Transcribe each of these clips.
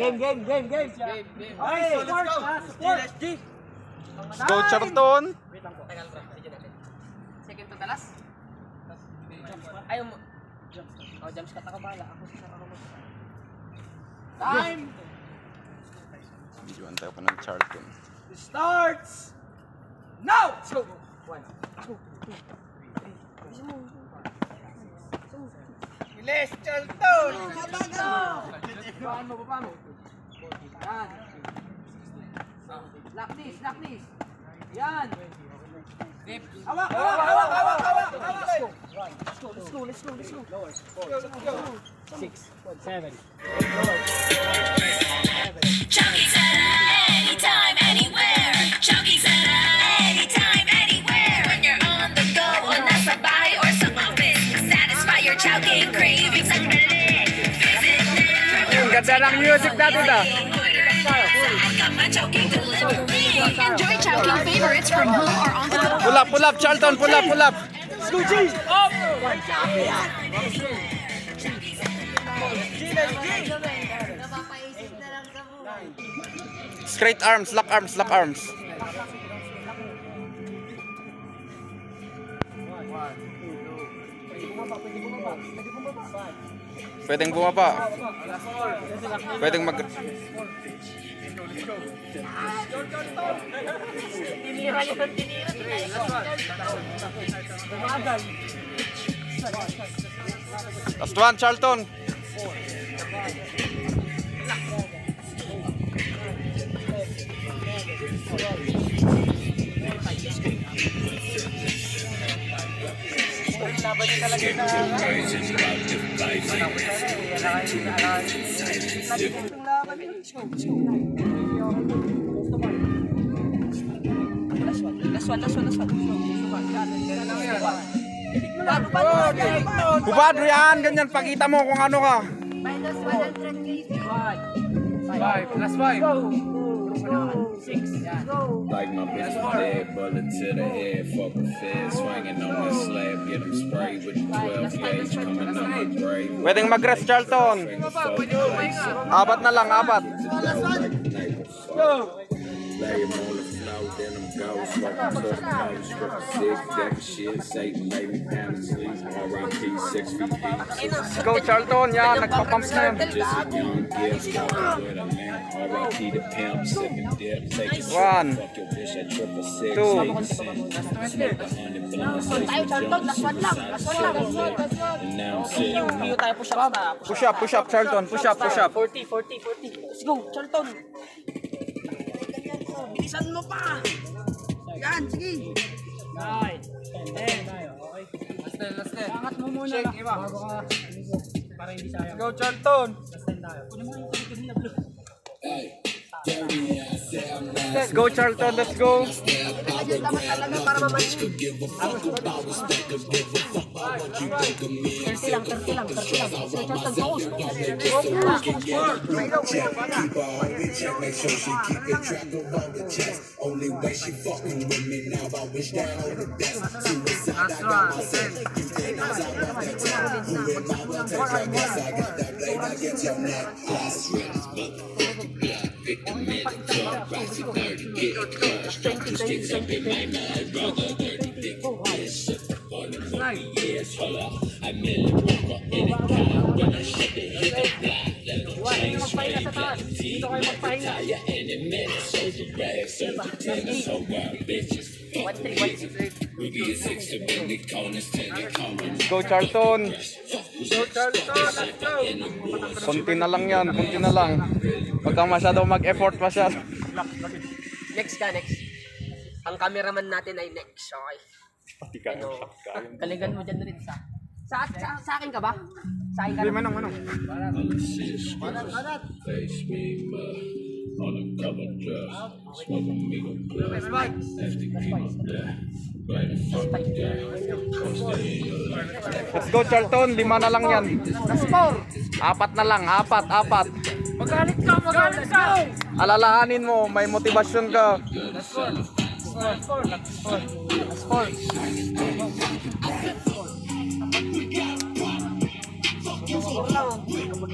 Game. Okay, let's go. Let's go, Charlton. Second to the last. Ayaw mo. Oh, jumps ka bala. Ako sa sarap mo. Time! Videoan tayo pa ng Charlton. Starts now! Let's go! 1, 2, 3. Bilis, Charlton! Baba mo. Yan. Lock this. Yan. Hawak! Let's go. 6, 7. Chunky Center, anytime, anywhere. Chunky Center, anytime, anywhere. When you're on the go or nasa bahay or sa office, satisfy your chowking cravings ang dali. Visit now. Ang ganda ng music natin ah. Enjoy chowking favorites from home or on the go. Pull up, Charlton, pull up. Let's go, G! Up! Straight arms, lock arms. Pwedeng bumaba. Pwedeng mag... Tinira. Last one, Charlton. Last one. Hubad yan, ganyan. Pakita mo kung ano ka. Minus 100 kg. 5 plus 5. 6. Yan. Like my bitch dead, bullet to the head, fuck a fed, swinging on that slab, get him sprayed with the 12 gauge, coming on my grave. Pwedeng mag-rest, Charlton. Apat na lang. Lay him on the floor, then I'm ghost, smoking to the coast, strip a 6, deck of shit, Satan made me pound and sleep, R.I.P. 6 feet deep. Let's go, Charlton. Yan, nagpa-pumps na yan. Just a young gift, talking with a man, R.I.P. the pimp, sipping dip, take a sip, 1, fuck your bitch at 666, 2. 8%, smoke 100 blunts, take some jumps, and now I'm sitting View tayo Push up, Charlton. Push up. 40. Let's go, Charlton. Bilisan mo pa. Yan, sige. 9, 10 tayo, okay? Last 10. Angat mo muna Shake, iba. bago ka ligo. Para hindi sayang. Go, Charlton! Last 10 tayo. Kunin mo yung tuloy na blue. Let's go, Charlton. Let's go. Ayun naman talaga para mamatch. 30 lang. Sige, Charlton, focus. Make sure she keep it track of all the checks. Only way she fucking with me now, I wish that all the best. Suicide, I got myself. You think I was out of my time. Who in my will take her guess? I got that blade, I get your neck. Last red is motherfucking black. Victim in the club, rising 30, get crushed. Drop the sticks up in my mind, brother. 30 dick, bitch. Shut the fuck up, fucking years. Hold up, I merely walk up in a car. When I shut the hit the block, let the chain swing. Black tee, tire, any minute. Soldier rag, soldier tennis, so wild bitches. Ruby is 6 to bring the corners, 10 to corners. Go, Charlton. Kunti na lang yan. Huwag kang masyado mag-effort masyado. Next. Ang cameraman natin ay next, okay? Kaligan mo dyan rin sa akin ka ba? Sa akin ka na? Manong. Face me, on a cover dress, smoking me a blood, nasty people there, right in front of Let's go, Charlton. 5 na lang yan. 4 na lang. 4. Magalit ka! Alalahanin mo, may motivasyon ka. Last 4.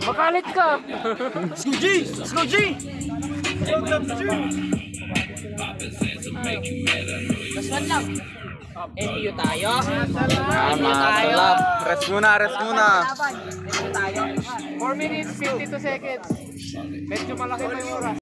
Magalit ka. Let's go, G! Let's go, G! Last one lang. MU tayo. Tama, salap. Rest muna, rest muna. MU tayo. 4 minutes, 52 seconds. Medyo malaki na yung oras.